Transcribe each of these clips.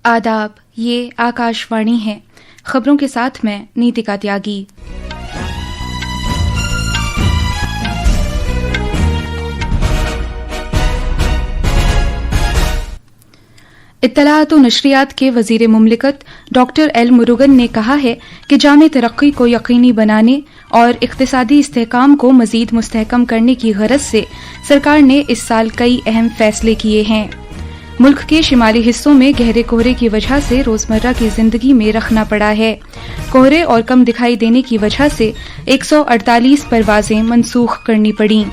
आदाब, ये आकाशवाणी है। खबरों के साथ मैं नीतिका त्यागी। इत्तलाअत व नशरियात के वज़ीर मुमलिकत डॉक्टर एल मुरुगन ने कहा है कि जामे तरक्की को यकीनी बनाने और इक़्तिसादी इस्तेहकाम को मज़ीद मुस्तहकम करने की गरज से सरकार ने इस साल कई अहम फैसले किए हैं। मुल्क के शिमाली हिस्सों में गहरे कोहरे की वजह से रोजमर्रा की जिंदगी में रखना पड़ा है। कोहरे और कम दिखाई देने की वजह से 148 परवाजें मनसूख करनी पड़ीं।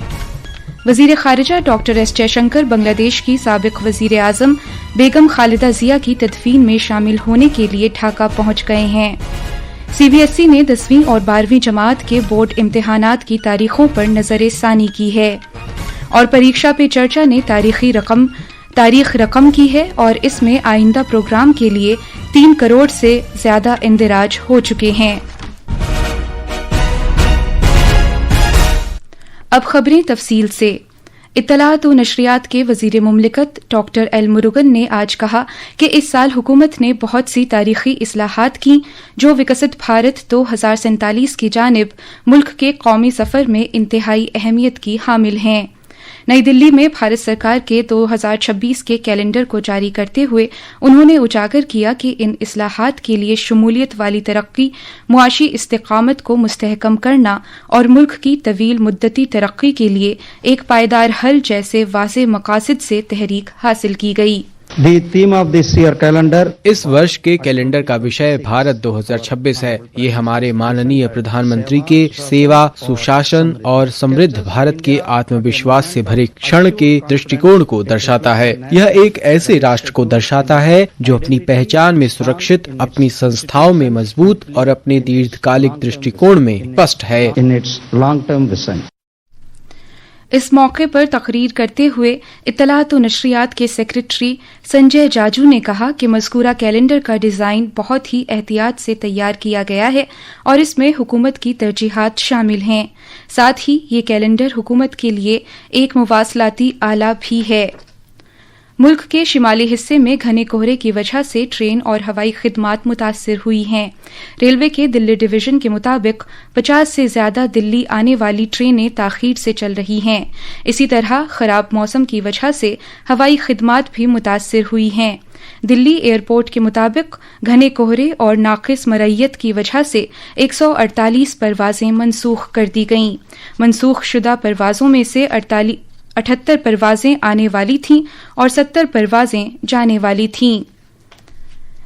वजीर खारिजा डॉक्टर एस जयशंकर बांग्लादेश की साबिक वजीर आजम बेगम खालिदा जिया की तदफीन में शामिल होने के लिए ढाका पहुंच गए हैं। सीबीएसई ने 10वीं और 12वीं जमात के बोर्ड इम्तिहानात की तारीखों पर नजर सानी की है और परीक्षा पे चर्चा ने तारीख रकम की है और इसमें आइंदा प्रोग्राम के लिए 3 करोड़ से ज्यादा इंदिराज हो चुके हैं। अब खबरें तफसील से। इत्तलाअत व नशरियात के वज़ीर मुमलिकत डॉक्टर एल मुरुगन ने आज कहा कि इस साल हुकूमत ने बहुत सी तारीखी इस्लाहात की जो विकसित भारत 2047 की जानिब मुल्क के कौमी सफ़र में इंतहाई अहमियत की हामिल हैं। नई दिल्ली में भारत सरकार के 2026 के कैलेंडर को जारी करते हुए उन्होंने उजागर किया कि इन इस्लाहात के लिए शमूलियत वाली तरक्की, मुआशी इस्तिकामत को मुस्तहकम करना और मुल्क की तवील मुद्दती तरक्की के लिए एक पायदार हल जैसे वाज़ेह मकासद से तहरीक हासिल की गई। The theme of this year calendar, इस वर्ष के कैलेंडर का विषय भारत 2026 है। ये हमारे माननीय प्रधानमंत्री के सेवा, सुशासन और समृद्ध भारत के आत्मविश्वास से भरे क्षण के दृष्टिकोण को दर्शाता है। यह एक ऐसे राष्ट्र को दर्शाता है जो अपनी पहचान में सुरक्षित, अपनी संस्थाओं में मजबूत और अपने दीर्घकालिक दृष्टिकोण में स्पष्ट है। in its long-term vision. इस मौके पर तकरीर करते हुए इत्तलाअत व नशरियात के सेक्रेटरी संजय जाजू ने कहा कि मज़कूरा कैलेंडर का डिज़ाइन बहुत ही एहतियात से तैयार किया गया है और इसमें हुकूमत की तरजीहात शामिल हैं। साथ ही ये कैलेंडर हुकूमत के लिए एक मुवासलाती आला भी है। मुल्क के शिमाली हिस्से में घने कोहरे की वजह से ट्रेन और हवाई खिदमात मुतासिर हुई हैं। रेलवे के दिल्ली डिवीजन के मुताबिक 50 से ज्यादा दिल्ली आने वाली ट्रेनें ताखीर से चल रही हैं। इसी तरह खराब मौसम की वजह से हवाई खिदमात भी मुतासिर हुई हैं। दिल्ली एयरपोर्ट के मुताबिक घने कोहरे और नाकिस मरय्यत की वजह से 148 परवाजें मनसूख कर दी गईं। मनसूख शुदा परवाजों में से 78 परवाजें आने वाली थीं और 70 परवाजें जाने वाली थीं।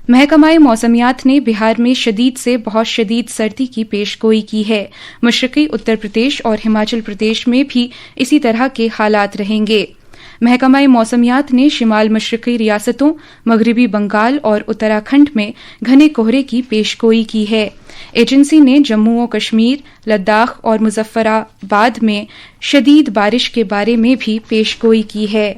महकमाए मौसमियात ने बिहार में शदीद से बहुत शदीद सर्दी की पेशगोई की है। मशरकी उत्तर प्रदेश और हिमाचल प्रदेश में भी इसी तरह के हालात रहेंगे। महकमाए मौसमियात ने शिमाल मशरकी रियासतों, मगरबी बंगाल और उत्तराखंड में घने कोहरे की पेशगोई की है। एजेंसी ने जम्मू और कश्मीर, लद्दाख और मुजफ्फराबाद में शदीद बारिश के बारे में भी पेशगोई की है।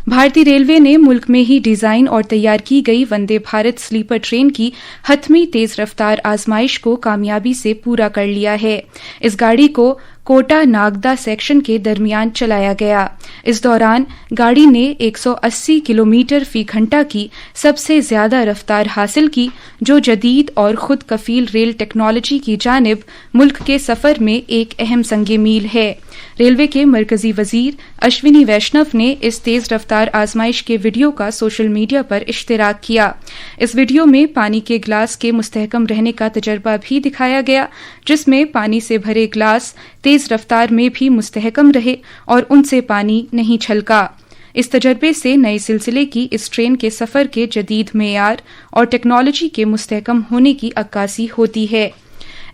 भारतीय रेलवे ने मुल्क में ही डिजाइन और तैयार की गई वंदे भारत स्लीपर ट्रेन की हतमी तेज रफ्तार आजमाइश को कामयाबी से पूरा कर लिया है। इस गाड़ी को कोटा नागदा सेक्शन के दरमियान चलाया गया। इस दौरान गाड़ी ने 180 किलोमीटर फी घंटा की सबसे ज्यादा रफ्तार हासिल की, जो जदीद और खुद कफील रेल टेक्नोलॉजी की जानिब मुल्क के सफर में एक अहम संगे मील है। रेलवे के मरकजी वजीर अश्विनी वैष्णव ने इस तेज रफ्तार आजमाइश के वीडियो का सोशल मीडिया पर इश्तिराक किया। इस वीडियो में पानी के गिलास के मुस्तहकम रहने का तजर्बा भी दिखाया गया, जिसमें पानी से भरे गिलास तेज रफ्तार में भी मुस्तहकम रहे और उनसे पानी नहीं छलका। इस तजर्बे से नए सिलसिले की इस ट्रेन के सफर के जदीद मेयार और टेक्नोलॉजी के मुस्तहकम होने की अक्कासी होती है।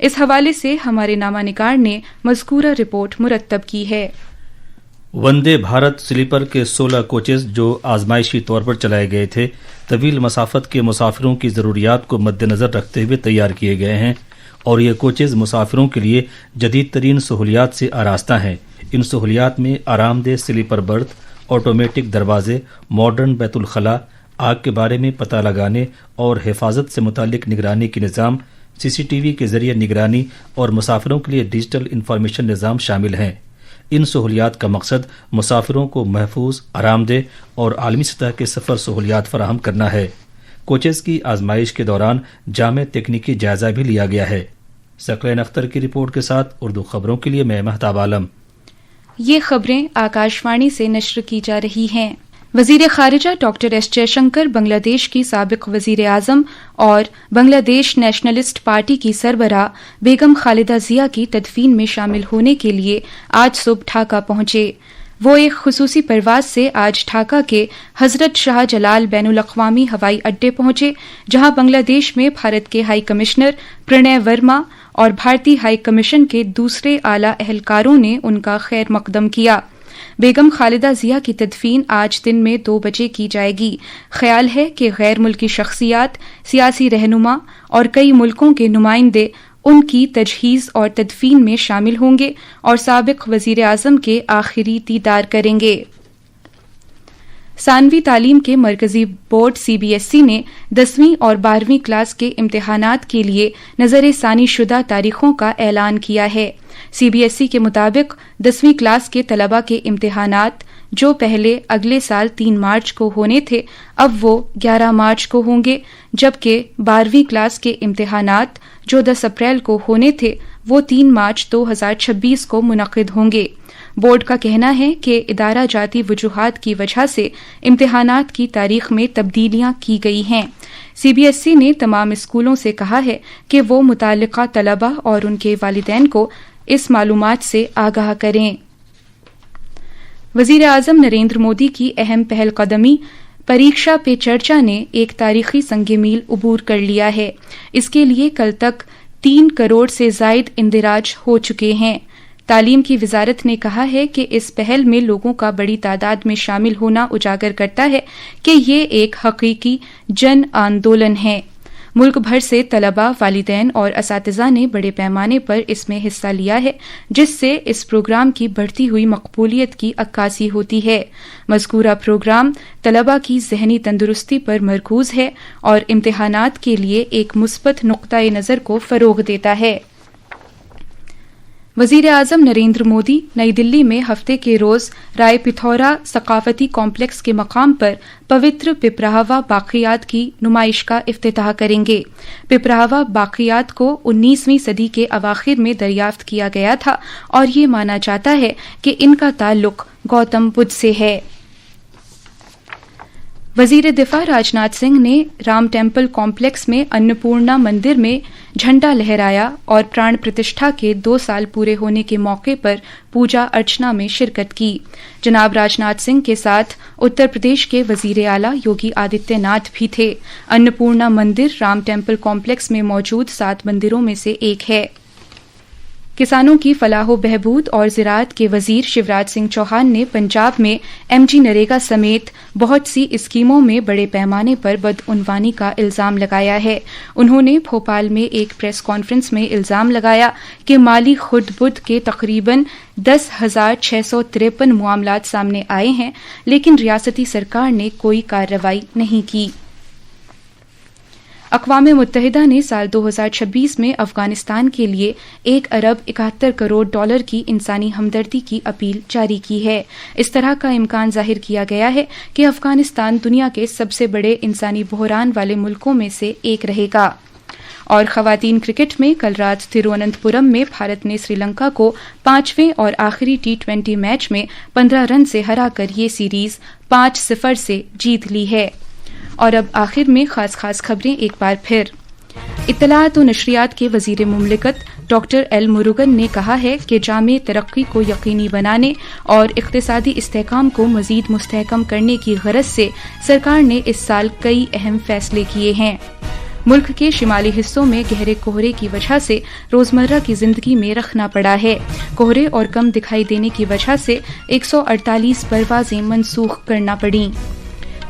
इस हवाले से हमारे नामानिगार ने मज़कूरा रिपोर्ट मुरत्तब की है। वंदे भारत स्लीपर के 16 कोचेज जो आजमाइशी तौर पर चलाए गए थे, तवील मसाफत के मुसाफिरों की ज़रूरियात को मद्देनज़र रखते हुए तैयार किए गए हैं और ये कोचेज मुसाफिरों के लिए जदीद तरीन सहूलियात से आरास्ता हैं। इन सहूलियात में आरामदेह स्लीपर बर्थ, ऑटोमेटिक दरवाजे, मॉडर्न बैतुल खला, आग के बारे में पता लगाने और हिफाजत से मुतालिक निगरानी की निज़ाम, CCTV के जरिए निगरानी और मुसाफिरों के लिए डिजिटल इंफॉर्मेशन निज़ाम शामिल हैं। ان سہولیات کا مقصد مسافروں کو محفوظ، آرام دہ اور عالمی سطح کے سفر سہولیات فراہم کرنا ہے۔ کوچز کی آزمائش کے دوران جامع تکنیکی جائزہ بھی لیا گیا ہے۔ ثقلین اختر کی رپورٹ کے ساتھ اردو خبروں کے لیے میں مہتاب عالم۔ یہ خبریں آکاشوانی سے نشر کی جا رہی ہیں۔ وزیر خارجہ ڈاکٹر ایس جے شنکر بنگلہ دیش کی سابق وزیر اعظم اور بنگلہ دیش نیشنلسٹ پارٹی کی سربراہ بیگم خالدہ ضیاء کی تدفین میں شامل ہونے کے لیے آج صبح ڈھاکہ پہنچے۔ وہ ایک خصوصی پرواز سے آج ڈھاکہ کے حضرت شاہ جلال بین الاقوامی ہوائی اڈے پہنچے، جہاں بنگلہ دیش میں بھارت کے ہائی کمشنر پرنے ورما اور بھارتی ہائی کمیشن کے دوسرے اعلی اہلکاروں نے ان کا خیر مقدم کیا۔ بیگم خالدہ ضیاء کی تدفین آج دن میں 2 بجے کی جائے گی۔ خیال ہے کہ غیر ملکی شخصیات، سیاسی رہنما اور کئی ملکوں کے نمائندے ان کی تجہیز اور تدفین میں شامل ہوں گے اور سابق وزیر اعظم کے آخری دیدار کریں گے۔ ثانوی تعلیم کے مرکزی بورڈ CBSE نے 10ویں اور 12ویں کلاس کے امتحانات کے لیے نظر ثانی شدہ تاریخوں کا اعلان کیا ہے۔ CBSE کے مطابق 10ویں کلاس کے طلبہ کے امتحانات جو پہلے اگلے سال 3 مارچ کو ہونے تھے اب وہ 11 مارچ کو ہوں گے، جبکہ 12ویں کلاس کے امتحانات جو 10 اپریل کو ہونے تھے وہ 3 مارچ 2026 کو منعقد ہوں گے۔ بورڈ کا کہنا ہے کہ ادارہ جاتی وجوہات کی وجہ سے امتحانات کی تاریخ میں تبدیلیاں کی گئی ہیں۔ CBSE نے تمام اسکولوں سے کہا ہے کہ وہ متعلقہ طلبہ اور ان کے والدین کو اس معلومات سے آگاہ کریں۔ وزیر اعظم نریندر مودی کی اہم پہل قدمی پریکشا پے چرچا نے ایک تاریخی سنگ میل عبور کر لیا ہے۔ اس کے لیے کل تک 3 کروڑ سے زائد اندراج ہو چکے ہیں۔ تعلیم کی وزارت نے کہا ہے کہ اس پہل میں لوگوں کا بڑی تعداد میں شامل ہونا اجاگر کرتا ہے کہ یہ ایک حقیقی جن آندولن ہے۔ ملک بھر سے طلباء، والدین اور اساتذہ نے بڑے پیمانے پر اس میں حصہ لیا ہے، جس سے اس پروگرام کی بڑھتی ہوئی مقبولیت کی عکاسی ہوتی ہے۔ مذکورہ پروگرام طلباء کی ذہنی تندرستی پر مرکوز ہے اور امتحانات کے لیے ایک مثبت نقطۂ نظر کو فروغ دیتا ہے۔ وزیر اعظم نریندر مودی نئی دلی میں ہفتے کے روز رائے پتھورا ثقافتی کمپلیکس کے مقام پر پوتر پپراہوا باقیات کی نمائش کا افتتاح کریں گے۔ پپراہوا باقیات کو 19ویں صدی کے اواخر میں دریافت کیا گیا تھا اور یہ مانا جاتا ہے کہ ان کا تعلق گوتم بدھ سے ہے۔ وزیر دفاع راجناتھ سنگھ نے رام ٹیمپل کمپلیکس میں انپورنا مندر میں جھنڈا لہرایا اور پران پرتشٹھا کے 2 سال پورے ہونے کے موقع پر پوجا ارچنا میں شرکت کی۔ جناب راجناتھ سنگھ کے ساتھ اتر پردیش کے وزیر اعلیٰ یوگی آدتیہ ناتھ بھی تھے۔ انپورنا مندر رام ٹیمپل کمپلیکس میں موجود 7 مندروں میں سے ایک ہے۔ کسانوں کی فلاح و بہبود اور زراعت کے وزیر شیوراج سنگھ چوہان نے پنجاب میں MG نریگا سمیت بہت سی اسکیموں میں بڑے پیمانے پر بدعنوانی کا الزام لگایا ہے۔ انہوں نے بھوپال میں ایک پریس کانفرنس میں الزام لگایا کہ مالی خرد بد کے تقریباً 10,653 معاملات سامنے آئے ہیں، لیکن ریاستی سرکار نے کوئی کارروائی نہیں کی۔ اقوام متحدہ نے سال 2026 میں افغانستان کے لیے $1.71 کروڑ کی انسانی ہمدردی کی اپیل جاری کی ہے۔ اس طرح کا امکان ظاہر کیا گیا ہے کہ افغانستان دنیا کے سب سے بڑے انسانی بحران والے ملکوں میں سے ایک رہے گا۔ اور خواتین کرکٹ میں کل رات ترووننتپورم میں بھارت نے سری لنکا کو 5ویں اور آخری T20 میچ میں 15 رن سے ہرا کر یہ سیریز 5-0 سے جیت لی ہے۔ اور اب آخر میں خاص خبریں ایک بار پھر۔ اطلاعات و نشریات کے وزیر مملکت ڈاکٹر ایل مروگن نے کہا ہے کہ جامع ترقی کو یقینی بنانے اور اقتصادی استحکام کو مزید مستحکم کرنے کی غرض سے سرکار نے اس سال کئی اہم فیصلے کیے ہیں۔ ملک کے شمالی حصوں میں گہرے کہرے کی وجہ سے روزمرہ کی زندگی میں رکھنا پڑا ہے۔ کہرے اور کم دکھائی دینے کی وجہ سے 148 پروازیں منسوخ کرنا پڑیں۔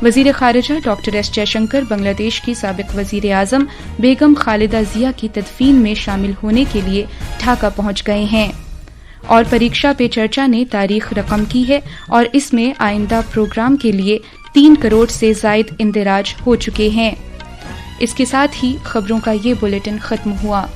وزیر خارجہ ڈاکٹر ایس جے شنکر بنگلہ دیش کی سابق وزیر اعظم بیگم خالدہ ضیاء کی تدفین میں شامل ہونے کے لیے ڈھاکہ پہنچ گئے ہیں۔ اور پریکشا پے چرچا نے تاریخ رقم کی ہے اور اس میں آئندہ پروگرام کے لیے 3 کروڑ سے زائد اندراج ہو چکے ہیں۔ اس کے ساتھ ہی خبروں کا یہ بلیٹن ختم ہوا۔